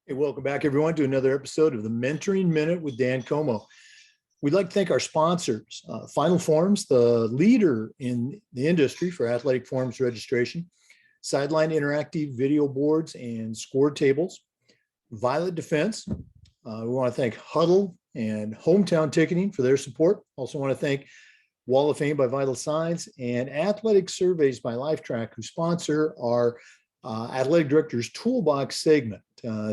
Hey, welcome back, everyone, to another episode of the Mentoring Minute with Dan Comeau. We'd like to thank our sponsors, Final Forms, the leader in the industry for athletic forms registration, Sideline Interactive Video Boards and Score Tables, Violet Defense. We want to thank Huddle and Hometown Ticketing for their support. Also want to thank Wall of Fame by Vital Signs and Athletic Surveys by LifeTrack, who sponsor our Athletic Directors Toolbox segment.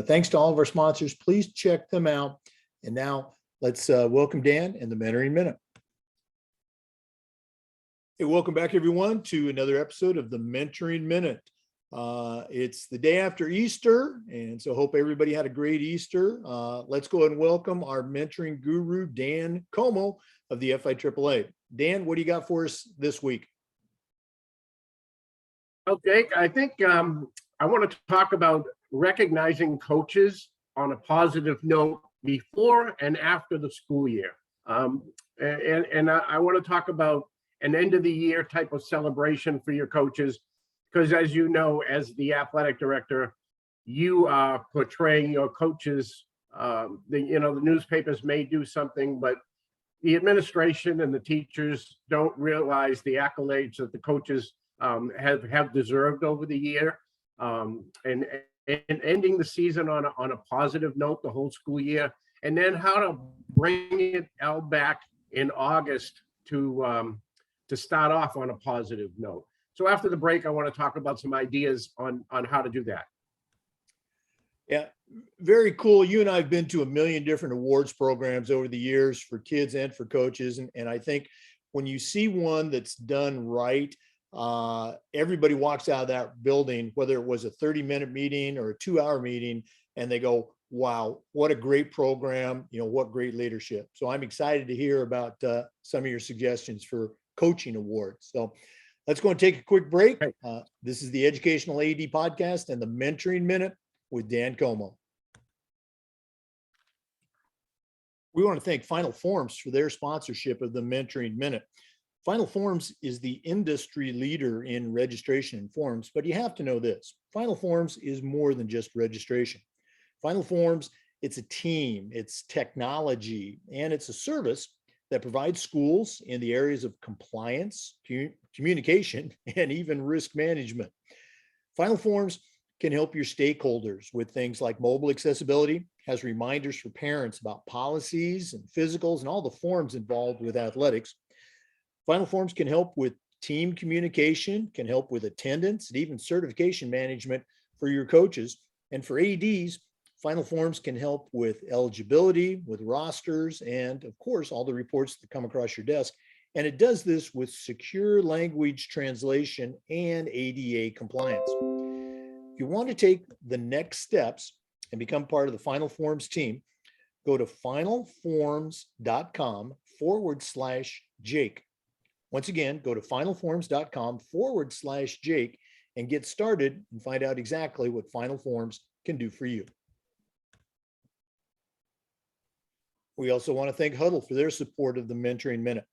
Thanks to all of our sponsors. Please check them out. And now let's welcome Dan and the Mentoring Minute. Hey, welcome back, everyone, to another episode of the Mentoring Minute. It's the day after Easter, and so hope everybody had a great Easter. Let's go ahead and welcome our mentoring guru, Dan Comeau of the FIAAA. Dan, what do you got for us this week? Okay, I think I want to talk about recognizing coaches on a positive note before and after the school year. And I want to talk about an end of the year type of celebration for your coaches, because as you know, as the athletic director, you are portraying your coaches. The newspapers may do something, but the administration and the teachers don't realize the accolades that the coaches have deserved over the year, and ending the season on a positive note, the whole school year, and then how to bring it all back in August to start off on a positive note. So after the break, I want to talk about some ideas on how to do that. Yeah, very cool. You and I have been to a million different awards programs over the years for kids and for coaches. And I think when you see one that's done right, everybody walks out of that building, whether it was a 30-minute meeting or a 2-hour meeting, and they go, wow, what a great program, what great leadership. So I'm excited to hear about some of your suggestions for coaching awards. So let's go and take a quick break. This is the Educational AD Podcast and the Mentoring Minute with Dan Comeau. We want to thank Final Forms for their sponsorship of the Mentoring Minute. Final Forms is the industry leader in registration and forms, but you have to know this. Final Forms is more than just registration. Final Forms, it's a team, it's technology, and it's a service that provides schools in the areas of compliance, communication, and even risk management. Final Forms can help your stakeholders with things like mobile accessibility, has reminders for parents about policies and physicals and all the forms involved with athletics. Final Forms can help with team communication, can help with attendance, and even certification management for your coaches. And for ADs, Final Forms can help with eligibility, with rosters, and of course, all the reports that come across your desk. And it does this with secure language translation and ADA compliance. If you want to take the next steps and become part of the Final Forms team, go to finalforms.com/Jake. Once again, go to finalforms.com/Jake and get started and find out exactly what Final Forms can do for you. We also want to thank Huddle for their support of the Mentoring Minute.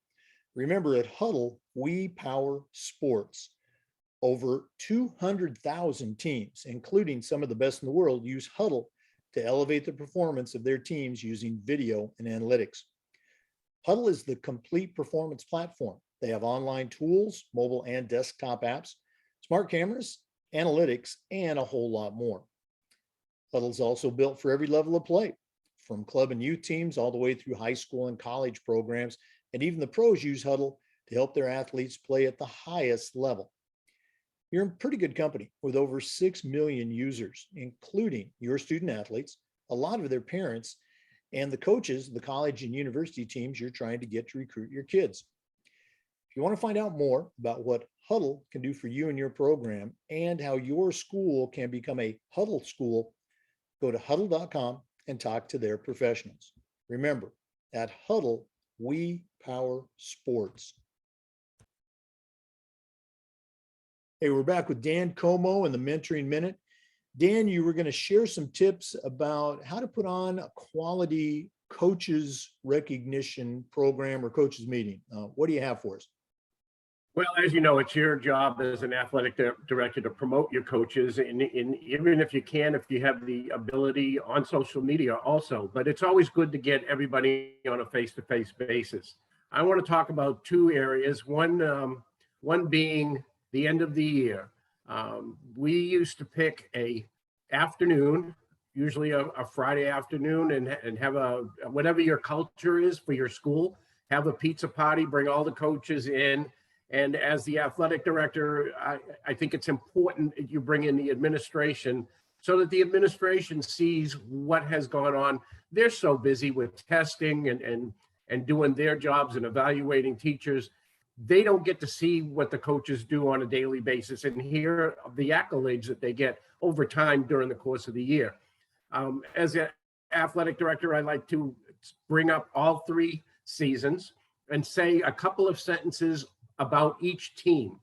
Remember, at Huddle, we power sports. Over 200,000 teams, including some of the best in the world, use Huddle to elevate the performance of their teams using video and analytics. Huddle is the complete performance platform. They have online tools, mobile and desktop apps, smart cameras, analytics, and a whole lot more. Huddle is also built for every level of play, from club and youth teams all the way through high school and college programs, and even the pros use Huddle to help their athletes play at the highest level. You're in pretty good company with over 6 million users, including your student athletes, a lot of their parents, and the coaches, the college and university teams you're trying to get to recruit your kids. If you want to find out more about what Huddle can do for you and your program and how your school can become a Huddle school, go to huddle.com and talk to their professionals. Remember, at Huddle, we power sports. Hey, we're back with Dan Comeau and the Mentoring Minute. Dan, you were going to share some tips about how to put on a quality coaches recognition program or coaches meeting. What do you have for us? Well, as you know, it's your job as an athletic director to promote your coaches, and even if you can, if you have the ability on social media also. But it's always good to get everybody on a face-to-face basis. I want to talk about two areas. One being the end of the year. We used to pick a afternoon, usually a Friday afternoon, and have a whatever your culture is for your school. Have a pizza party, bring all the coaches in. And as the athletic director, I think it's important that you bring in the administration so that the administration sees what has gone on. They're so busy with testing and doing their jobs and evaluating teachers. They don't get to see what the coaches do on a daily basis and hear the accolades that they get over time during the course of the year. As an athletic director, I like to bring up all 3 seasons and say a couple of sentences about each team,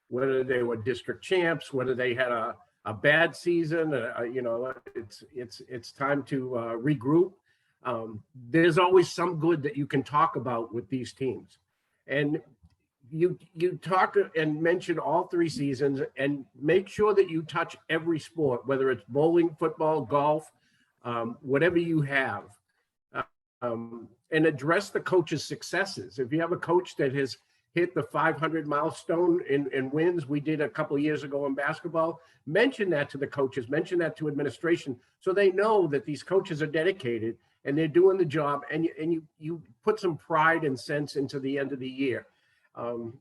whether they were district champs, whether they had a bad season. It's time to regroup. There's always some good that you can talk about with these teams, and you talk and mention all 3 seasons, and make sure that you touch every sport, whether it's bowling, football, golf, whatever you have, and address the coach's successes. If you have a coach that has hit the 500 milestone in wins, we did a couple of years ago in basketball, mention that to the coaches, mention that to administration, so they know that these coaches are dedicated and they're doing the job, and you put some pride and sense into the end of the year. And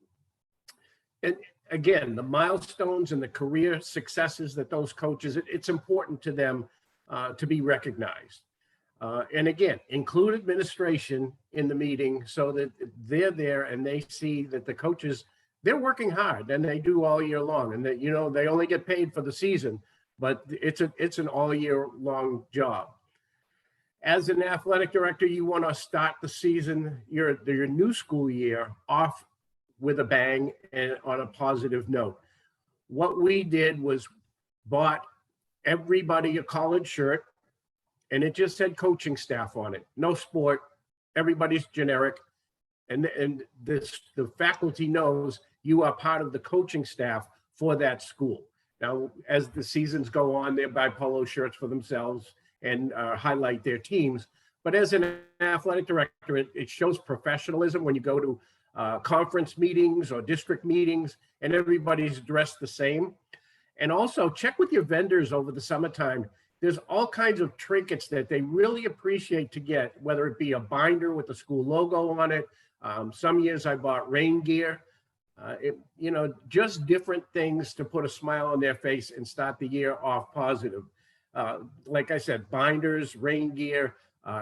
again, the milestones and the career successes that those coaches, it's important to them to be recognized. And again, include administration in the meeting so that they're there and they see that the coaches, they're working hard and they do all year long, and that, they only get paid for the season, but it's an all year long job. As an athletic director, you want to start the season, your new school year, off with a bang and on a positive note. What we did was bought everybody a collared shirt, and it just said coaching staff on it. No sport, everybody's generic. And the faculty knows you are part of the coaching staff for that school. Now, as the seasons go on, they buy polo shirts for themselves and highlight their teams. But as an athletic director, it shows professionalism when you go to conference meetings or district meetings and everybody's dressed the same. And also check with your vendors over the summertime. There's all kinds of trinkets that they really appreciate to get, whether it be a binder with the school logo on it. Some years I bought rain gear, just different things to put a smile on their face and start the year off positive. Like I said, binders, rain gear,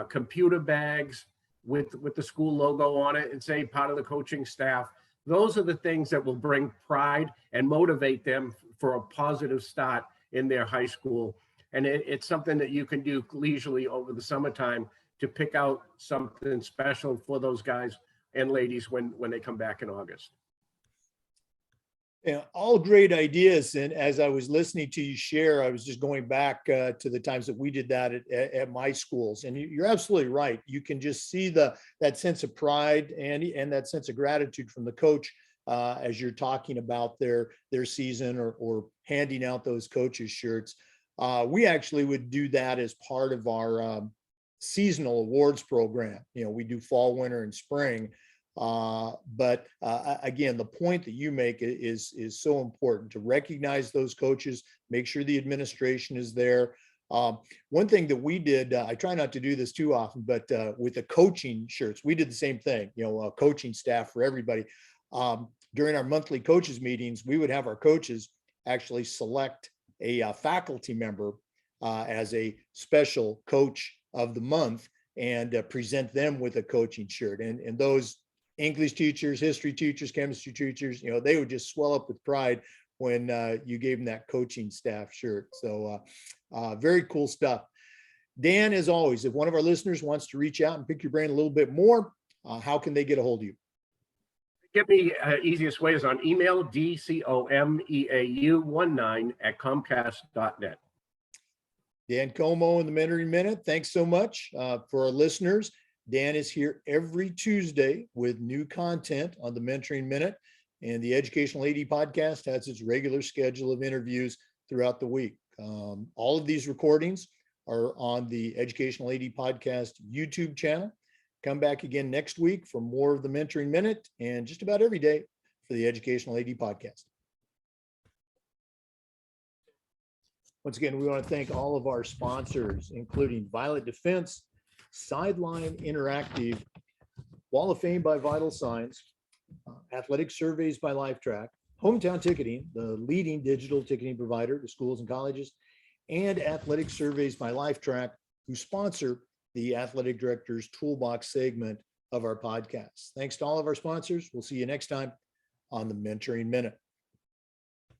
computer bags with the school logo on it and say part of the coaching staff. Those are the things that will bring pride and motivate them for a positive start in their high school. And it's something that you can do leisurely over the summertime to pick out something special for those guys and ladies when they come back in August. Yeah, all great ideas. And as I was listening to you share, I was just going back to the times that we did that at my schools. And you're absolutely right. You can just see that sense of pride and that sense of gratitude from the coach as you're talking about their season or handing out those coaches' shirts. We actually would do that as part of our seasonal awards program. We do fall, winter, and spring. But again, the point that you make is so important to recognize those coaches, make sure the administration is there. One thing that we did, I try not to do this too often, but with the coaching shirts, we did the same thing, coaching staff for everybody. During our monthly coaches meetings, we would have our coaches actually select a faculty member as a special coach of the month and present them with a coaching shirt. And those English teachers, history teachers, chemistry teachers, they would just swell up with pride when you gave them that coaching staff shirt. So very cool stuff. Dan, as always, if one of our listeners wants to reach out and pick your brain a little bit more, how can they get a hold of you? Get me easiest way is on email, dcomeau19@comcast.net. Dan Comeau in the Mentoring Minute. Thanks so much for our listeners. Dan is here every Tuesday with new content on the Mentoring Minute. And the Educational AD podcast has its regular schedule of interviews throughout the week. All of these recordings are on the Educational AD podcast YouTube channel. Come back again next week for more of the Mentoring Minute and just about every day for the Educational AD podcast. Once again, we want to thank all of our sponsors, including Violet Defense, Sideline Interactive, Wall of Fame by Vital Signs, Athletic Surveys by Lifetrack, Hometown Ticketing, the leading digital ticketing provider to schools and colleges, and Athletic Surveys by Lifetrack, who sponsor the Athletic Director's Toolbox segment of our podcast. Thanks to all of our sponsors. We'll see you next time on the Mentoring Minute.